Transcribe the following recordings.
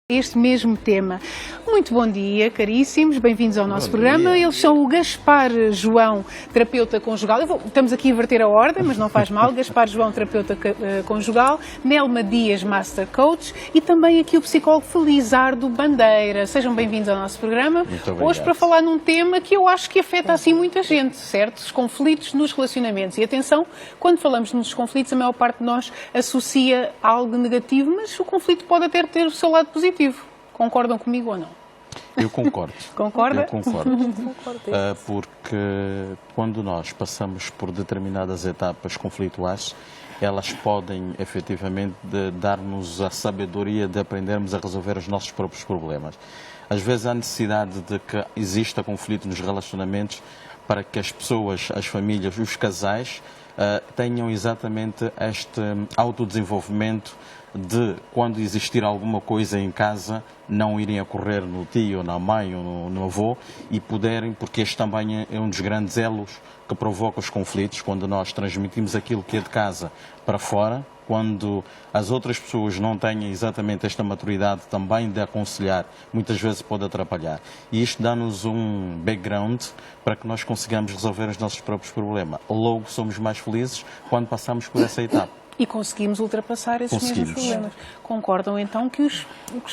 Este mesmo tema. Muito bom dia, caríssimos, bem-vindos ao nosso programa. Eles são o Gaspar João, terapeuta conjugal. Estamos aqui a inverter a ordem, mas não faz mal. Gaspar João, terapeuta conjugal. Nelma Dias, Master Coach. E também aqui o psicólogo Felizardo Bandeira. Sejam bem-vindos ao nosso programa. Muito obrigado. Hoje para falar num tema que eu acho que afeta assim muita gente, certo? Os conflitos nos relacionamentos. E atenção, quando falamos nos conflitos, a maior parte de nós associa algo negativo, mas o conflito pode até ter o seu lado positivo. Concordam comigo ou não? Eu concordo. Concorda? Eu concordo. Porque quando nós passamos por determinadas etapas conflituais, elas podem efetivamente dar-nos a sabedoria de aprendermos a resolver os nossos próprios problemas. Às vezes há necessidade de que exista conflito nos relacionamentos para que as pessoas, as famílias, os casais tenham exatamente este autodesenvolvimento de, quando existir alguma coisa em casa, não irem a correr no tio, na mãe ou no avô e poderem, porque este também é um dos grandes elos que provoca os conflitos, quando nós transmitimos aquilo que é de casa para fora, quando as outras pessoas não têm exatamente esta maturidade também de aconselhar, muitas vezes pode atrapalhar. E isto dá-nos um background para que nós consigamos resolver os nossos próprios problemas. Logo, somos mais felizes quando passamos por essa etapa. E conseguimos ultrapassar esses mesmos problemas. Concordam então que os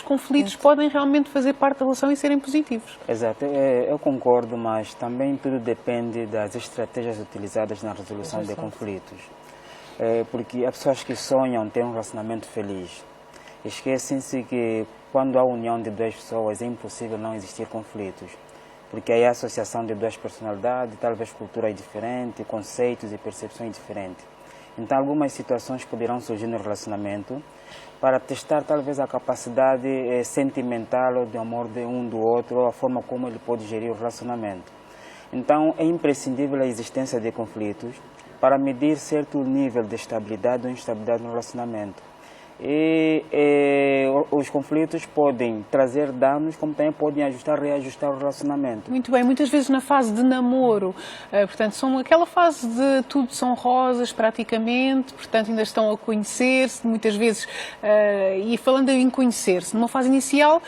conflitos podem realmente fazer parte da relação e serem positivos? Exato, eu concordo, mas também tudo depende das estratégias utilizadas na resolução de conflitos. Porque há pessoas que sonham ter um relacionamento feliz. Esquecem-se que quando há união de duas pessoas é impossível não existir conflitos. Porque aí há associação de duas personalidades, talvez culturas diferentes, conceitos e percepções diferentes. Então, algumas situações poderão surgir no relacionamento para testar talvez a capacidade sentimental ou de amor de um do outro, ou a forma como ele pode gerir o relacionamento. Então, é imprescindível a existência de conflitos para medir certo nível de estabilidade ou instabilidade no relacionamento. E os conflitos podem trazer danos, como também podem reajustar o relacionamento. Muito bem, muitas vezes na fase de namoro, portanto, são aquela fase de tudo são rosas praticamente, portanto ainda estão a conhecer-se, muitas vezes, e falando em conhecer-se, numa fase inicial,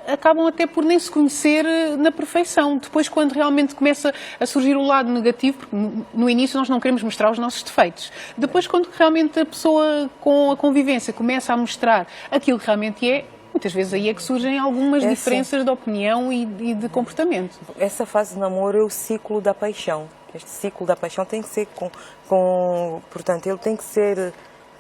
acabam até por nem se conhecer na perfeição. Depois, quando realmente começa a surgir o lado negativo, porque no início nós não queremos mostrar os nossos defeitos. Depois, quando realmente a pessoa com a convivência começa a mostrar aquilo que realmente é, muitas vezes aí é que surgem algumas diferenças de opinião e de comportamento. Essa fase de namoro é o ciclo da paixão. Este ciclo da paixão tem que ser portanto, ele tem que ser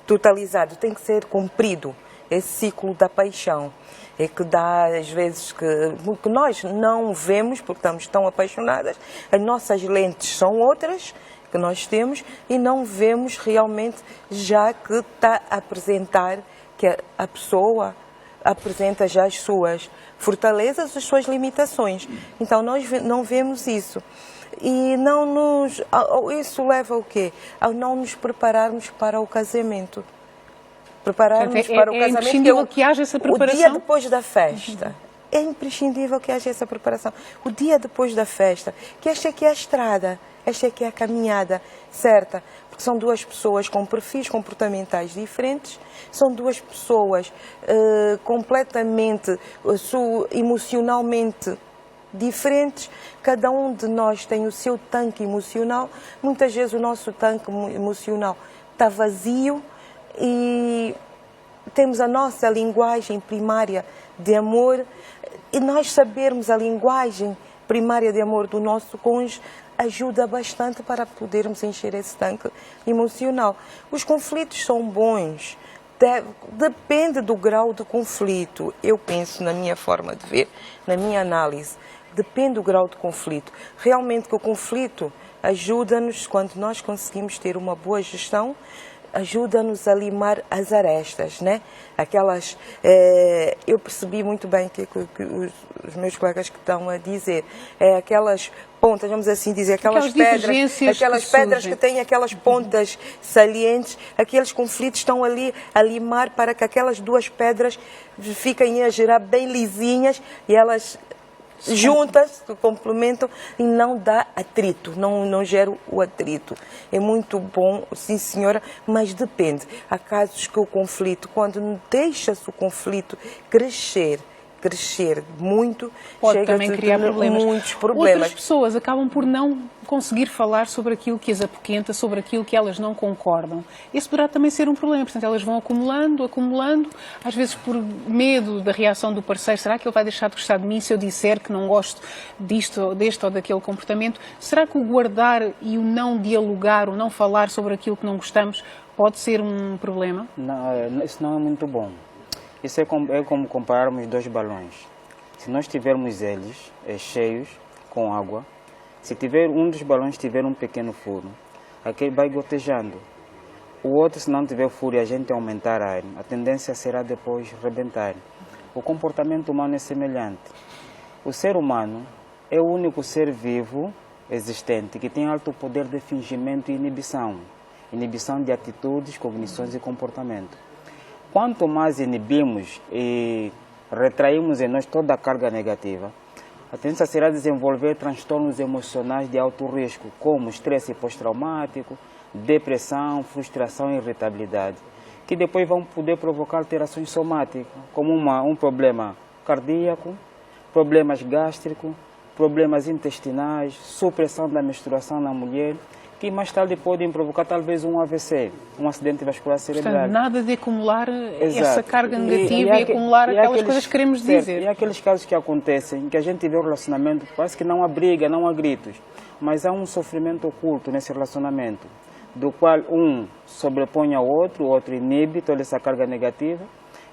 totalizado, tem que ser cumprido. Esse ciclo da paixão é que dá, às vezes, que nós não vemos, porque estamos tão apaixonadas, as nossas lentes são outras que nós temos e não vemos realmente, já que está a apresentar, que a pessoa apresenta já as suas fortalezas, as suas limitações. Então, nós não vemos isso. E isso leva ao quê? A não nos prepararmos para o casamento. Prepararmos para o casamento. É imprescindível que haja essa preparação? O dia depois da festa. É imprescindível que haja essa preparação. O dia depois da festa, que esta aqui é a estrada, esta aqui é a caminhada certa. Porque são duas pessoas com perfis comportamentais diferentes, são duas pessoas completamente, emocionalmente diferentes. Cada um de nós tem o seu tanque emocional. Muitas vezes o nosso tanque emocional está vazio, e temos a nossa linguagem primária de amor, e nós sabermos a linguagem primária de amor do nosso cônjuge ajuda bastante para podermos encher esse tanque emocional. Os conflitos são bons, depende do grau de conflito. Eu penso, na minha forma de ver, na minha análise, depende do grau de conflito. Realmente que o conflito ajuda-nos, quando nós conseguimos ter uma boa gestão, ajuda-nos a limar as arestas, né? Aquelas, eu percebi muito bem que os meus colegas que estão a dizer, aquelas pontas, vamos assim dizer, aquelas pedras que têm aquelas pontas salientes, aqueles conflitos estão ali a limar para que aquelas duas pedras fiquem a gerar bem lisinhas e elas juntas, se complementam e não dá atrito, não gera o atrito. É muito bom, sim senhora, mas depende. Há casos que o conflito, quando deixa-se o conflito crescer muito, pode chega também a criar problemas. Muitos problemas. Outras pessoas acabam por não conseguir falar sobre aquilo que as apoquenta, sobre aquilo que elas não concordam. Isso poderá também ser um problema. Portanto, elas vão acumulando, às vezes por medo da reação do parceiro. Será que ele vai deixar de gostar de mim se eu disser que não gosto deste ou daquele comportamento? Será que o guardar e o não dialogar, o não falar sobre aquilo que não gostamos, pode ser um problema? Não, isso não é muito bom. Isso é como compararmos dois balões. Se nós tivermos eles cheios com água, se tiver um dos balões tiver um pequeno furo, aquele vai gotejando. O outro, se não tiver furo e a gente aumentar ar, a tendência será depois rebentar. O comportamento humano é semelhante. O ser humano é o único ser vivo existente que tem alto poder de fingimento e inibição. Inibição de atitudes, cognições e comportamento. Quanto mais inibimos e retraímos em nós toda a carga negativa, a tendência será desenvolver transtornos emocionais de alto risco, como estresse pós-traumático, depressão, frustração e irritabilidade, que depois vão poder provocar alterações somáticas, como um problema cardíaco, problemas gástricos, problemas intestinais, supressão da menstruação na mulher, que mais tarde podem provocar talvez um AVC, um acidente vascular cerebral. Portanto, nada de acumular essa carga negativa e acumular aquelas coisas que queremos dizer. E aqueles casos que acontecem, que a gente vê o relacionamento, parece que não há briga, não há gritos, mas há um sofrimento oculto nesse relacionamento, do qual um sobrepõe ao outro, o outro inibe toda essa carga negativa,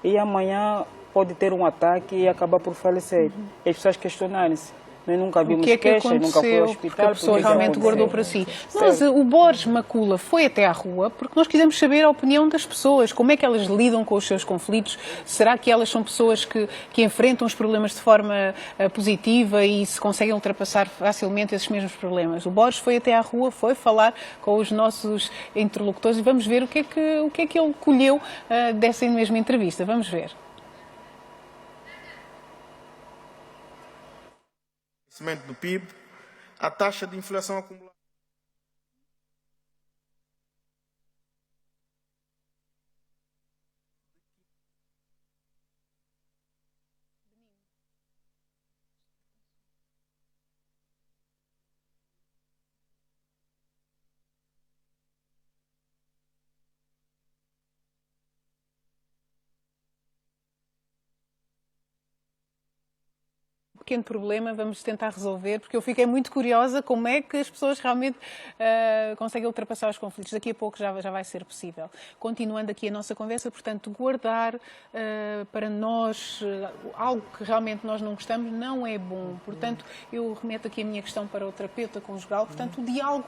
e amanhã pode ter um ataque e acabar por falecer. E as pessoas questionarem-se. Nós nunca vimos queixa, nunca foi ao hospital. Porque a pessoa realmente guardou para si. Mas o Borges Macula foi até à rua porque nós quisemos saber a opinião das pessoas, como é que elas lidam com os seus conflitos, será que elas são pessoas que enfrentam os problemas de forma positiva e se conseguem ultrapassar facilmente esses mesmos problemas. O Borges foi até à rua, foi falar com os nossos interlocutores e vamos ver o que é que ele colheu dessa mesma entrevista. Vamos ver. Do PIB, a taxa de inflação acumulada. Pequeno problema, vamos tentar resolver, porque eu fiquei muito curiosa como é que as pessoas realmente conseguem ultrapassar os conflitos. Daqui a pouco já vai ser possível. Continuando aqui a nossa conversa, portanto, guardar para nós algo que realmente nós não gostamos não é bom. Portanto, eu remeto aqui a minha questão para o terapeuta conjugal. Portanto, o diálogo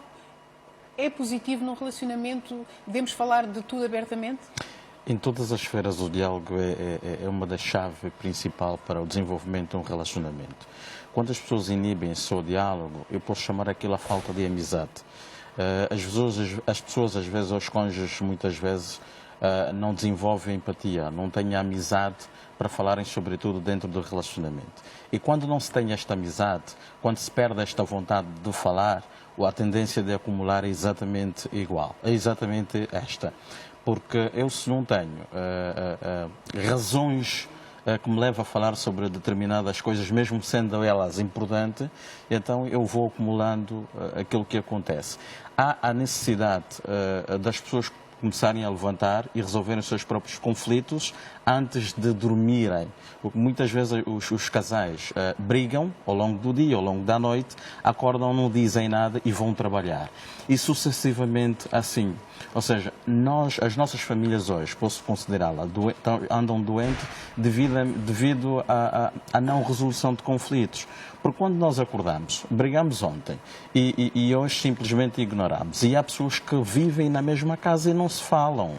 é positivo num relacionamento? Devemos falar de tudo abertamente? Em todas as esferas, o diálogo é uma das chaves principais para o desenvolvimento de um relacionamento. Quando as pessoas inibem-se ao diálogo, eu posso chamar aquilo a falta de amizade. As pessoas, às vezes, os cônjuges, muitas vezes, não desenvolvem empatia, não têm amizade para falarem sobre tudo dentro do relacionamento. E quando não se tem esta amizade, quando se perde esta vontade de falar, a tendência de acumular é exatamente igual, é exatamente esta. Porque eu, se não tenho razões que me levam a falar sobre determinadas coisas, mesmo sendo elas importantes, então eu vou acumulando aquilo que acontece. Há a necessidade das pessoas começarem a levantar e resolverem os seus próprios conflitos antes de dormirem. Porque muitas vezes os casais brigam ao longo do dia, ao longo da noite, acordam, não dizem nada e vão trabalhar. E sucessivamente assim. Ou seja, as nossas famílias hoje, posso considerá-las, andam doentes devido à não resolução de conflitos. Porque quando nós acordamos, brigamos ontem e hoje simplesmente ignoramos. E há pessoas que vivem na mesma casa e não se falam.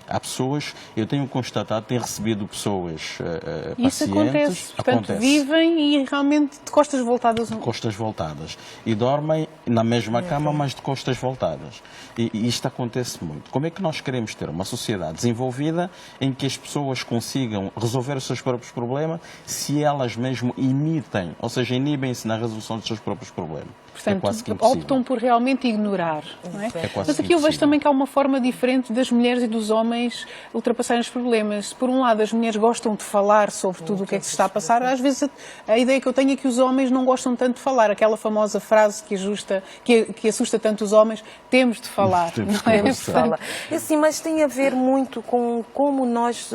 Há pessoas, eu tenho constatado, tenho recebido pessoas pacientes. Isso acontece. Portanto, vivem e realmente de costas voltadas. De costas voltadas. E dormem na mesma cama, mas de costas voltadas. E isto acontece muito. Como é que nós queremos ter uma sociedade desenvolvida em que as pessoas consigam resolver os seus próprios problemas se elas mesmo imitem, ou seja, inibem-se na resolução dos seus próprios problemas? Portanto, é quase que impossível. optam por realmente ignorar. Não é? É quase Mas que aqui eu vejo impossível. também que há uma forma diferente das mulheres e dos homens ultrapassarem os problemas. Por um lado, as mulheres gostam de falar sobre tudo o que é que se está a passar. Às vezes a ideia que eu tenho é que os homens não gostam tanto de falar. Aquela famosa frase que assusta tanto os homens, temos de falar. Temos Não é? de conversar. Portanto, Assim, mas tem a ver muito com como nós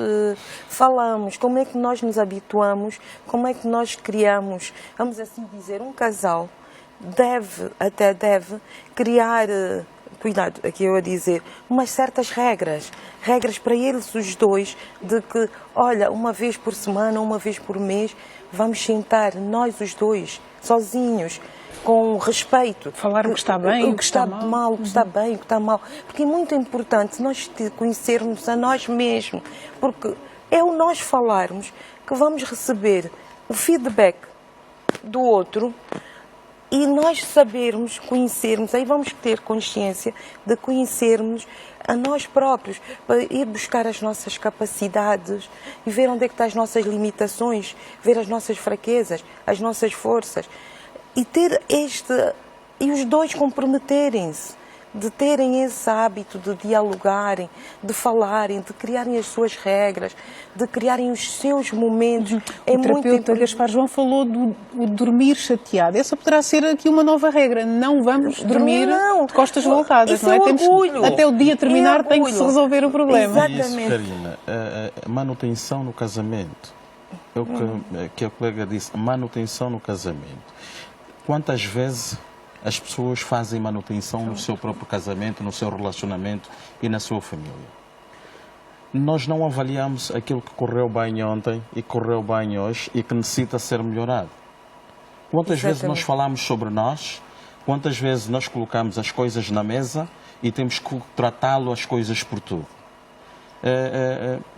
falamos, como é que nós nos habituamos, como é que nós criamos, vamos assim dizer, um casal deve criar, cuidado, aqui eu a dizer, umas certas regras para eles os dois, de que, olha, uma vez por semana, uma vez por mês, vamos sentar nós os dois, sozinhos, com respeito. Falar o que está bem, o que está mal, o que está bem, o que está mal. Porque é muito importante nós conhecermos a nós mesmos, porque é o nós falarmos que vamos receber o feedback do outro e nós sabermos, conhecermos, aí vamos ter consciência de conhecermos a nós próprios, para ir buscar as nossas capacidades e ver onde é que estão as nossas limitações, ver as nossas fraquezas, as nossas forças. E ter e os dois comprometerem-se, de terem esse hábito de dialogarem, de falarem, de criarem as suas regras, de criarem os seus momentos. É o muito terapeuta importante. Gaspar João falou do dormir chateado. Essa poderá ser aqui uma nova regra. Não vamos dormir Não. de costas voltadas. Isso não é? é orgulho. Até o dia terminar tem que se orgulho. resolver o problema. E isso, Exatamente. Karina, a manutenção no casamento, é o que a colega disse, manutenção no casamento. Quantas vezes as pessoas fazem manutenção no seu próprio casamento, no seu relacionamento e na sua família? Nós não avaliamos aquilo que correu bem ontem e correu bem hoje e que necessita ser melhorado. Quantas vezes nós falamos sobre nós, quantas vezes nós colocamos as coisas na mesa e temos que tratá-lo as coisas por tudo?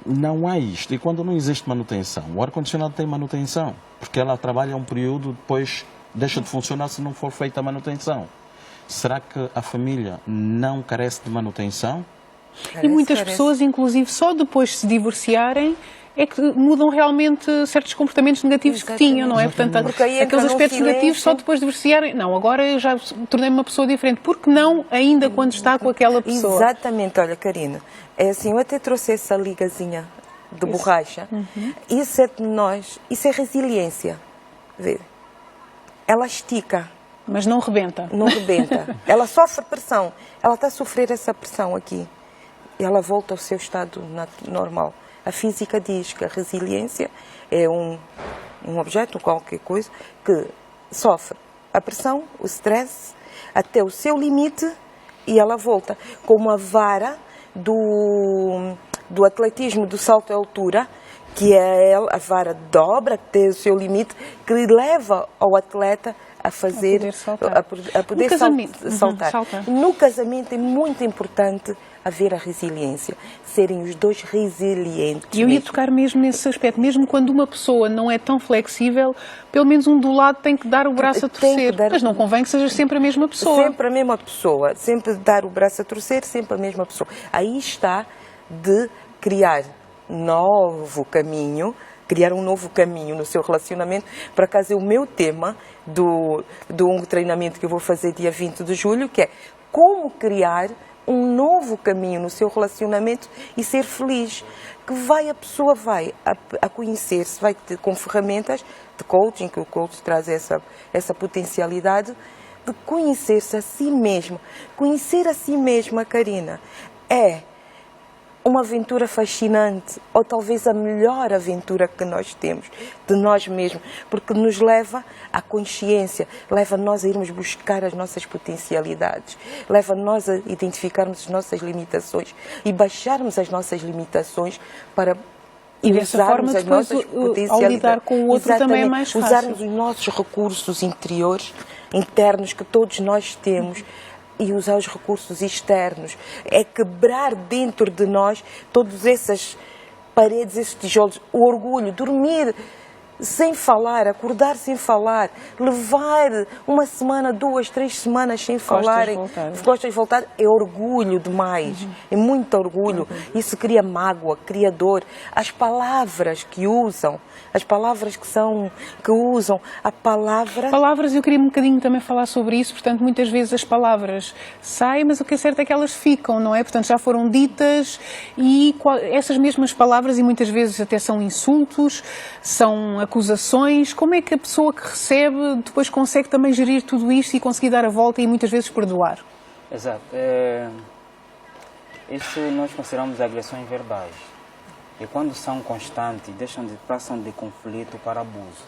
Não há isto. E quando não existe manutenção, o ar-condicionado tem manutenção, porque ela trabalha um período, depois deixa de funcionar se não for feita a manutenção. Será que a família não carece de manutenção? E muitas pessoas, inclusive, só depois de se divorciarem, é que mudam realmente certos comportamentos negativos que tinham, não é? Portanto, Porque aí entra aqueles num aspectos silêncio. negativos só depois de divorciarem. Não, agora eu já tornei-me uma pessoa diferente. Porque não ainda quando está com aquela pessoa? Exatamente, olha, Karina, é assim, eu até trouxe essa ligazinha de borracha. Isso é de nós, isso é resiliência. Vê? Ela estica. Mas não rebenta. Não rebenta. Ela sofre pressão. Ela está a sofrer essa pressão aqui. E ela volta ao seu estado normal. A física diz que a resiliência é um objeto, qualquer coisa, que sofre a pressão, o stress, até o seu limite e ela volta. Como a vara do atletismo, do salto à altura, que é a vara dobra até o seu limite, que leva ao atleta a fazer, a poder saltar. No casamento é muito importante haver a resiliência, serem os dois resilientes. E eu ia tocar mesmo nesse aspecto, mesmo quando uma pessoa não é tão flexível, pelo menos um do lado tem que dar o braço a torcer, mas não convém que seja sempre a mesma pessoa. Sempre a mesma pessoa, sempre dar o braço a torcer, sempre a mesma pessoa. Aí está de criar um novo caminho no seu relacionamento. Por acaso é o meu tema do treinamento que eu vou fazer dia 20 de julho, que é como criar um novo caminho no seu relacionamento e ser feliz. Que a pessoa vai a conhecer-se, vai ter com ferramentas de coaching, que o coach traz essa potencialidade de conhecer-se a si mesma. Conhecer a si mesma, Karina, é uma aventura fascinante, ou talvez a melhor aventura que nós temos de nós mesmos, porque nos leva à consciência, leva nós a irmos buscar as nossas potencialidades, leva nós a identificarmos as nossas limitações e baixarmos as nossas limitações para e dessa forma, depois, ao lidar com o outro, também é mais fácil. Usarmos os nossos recursos interiores, internos, que todos nós temos, e usar os recursos externos. É quebrar dentro de nós todas essas paredes, esses tijolos, o orgulho, dormir sem falar, acordar sem falar, levar uma semana, 2, 3 semanas sem falar, costas voltar, é orgulho demais, é muito orgulho. Isso cria mágoa, cria dor. As palavras que usam, as palavras que usam, a palavra... Palavras, eu queria um bocadinho também falar sobre isso, portanto, muitas vezes as palavras saem, mas o que é certo é que elas ficam, não é? Portanto, já foram ditas e essas mesmas palavras, e muitas vezes até são insultos, são acusações. Como é que a pessoa que recebe depois consegue também gerir tudo isto e conseguir dar a volta e muitas vezes perdoar? Exato. Isso nós consideramos agressões verbais. E quando são constantes, passam de conflito para abuso.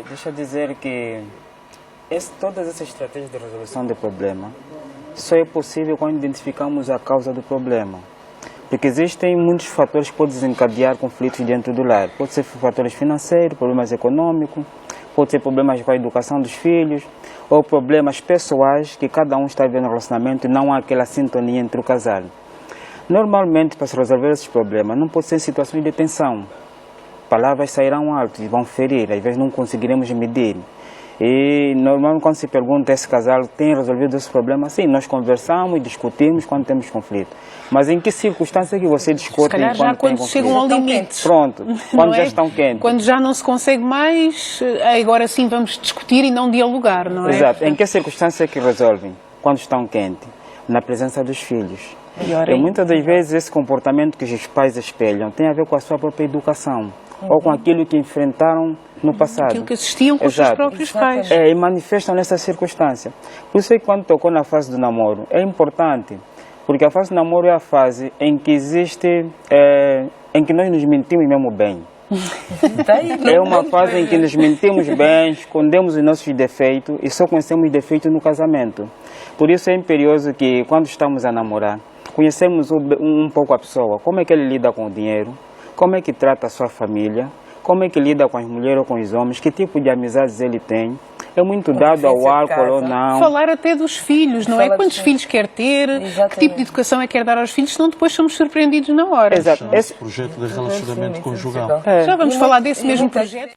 Deixa eu dizer que todas essas estratégias de resolução do problema só é possível quando identificamos a causa do problema. Porque existem muitos fatores que podem desencadear conflitos dentro do lar. Pode ser fatores financeiros, problemas econômicos, pode ser problemas com a educação dos filhos, ou problemas pessoais que cada um está vivendo no relacionamento e não há aquela sintonia entre o casal. Normalmente, para se resolver esses problemas, não pode ser em situações de tensão. Palavras sairão altas e vão ferir, às vezes não conseguiremos medir. E normalmente quando se pergunta esse casal tem resolvido esse problema, sim, nós conversamos e discutimos quando temos conflito. Mas em que circunstância que você discute? Se calhar já quando chegam ao limite. Pronto, quando já estão quentes. Quando já não se consegue mais, agora sim vamos discutir e não dialogar, não é? Exato. Em que circunstância que resolvem? Quando estão quentes? Na presença dos filhos. E muitas das vezes esse comportamento que os pais espelham tem a ver com a sua própria educação. Ou com aquilo que enfrentaram no passado. Aquilo que assistiam com os seus próprios pais. E manifestam nessa circunstância. Por isso é que quando tocou na fase do namoro, é importante, porque a fase do namoro é a fase em que existe, em que nós nos mentimos mesmo bem. É uma fase em que nos mentimos bem, escondemos os nossos defeitos e só conhecemos defeitos no casamento. Por isso é imperioso que quando estamos a namorar, conhecemos um pouco a pessoa, como é que ele lida com o dinheiro, como é que trata a sua família, como é que lida com as mulheres ou com os homens, que tipo de amizades ele tem, é muito dado ao álcool ou não. Falar até dos filhos, não é? Quantos filhos quer ter, que tipo de educação é que quer dar aos filhos, senão depois somos surpreendidos na hora. Exato. Esse projeto de relacionamento conjugal. Já vamos falar desse mesmo projeto.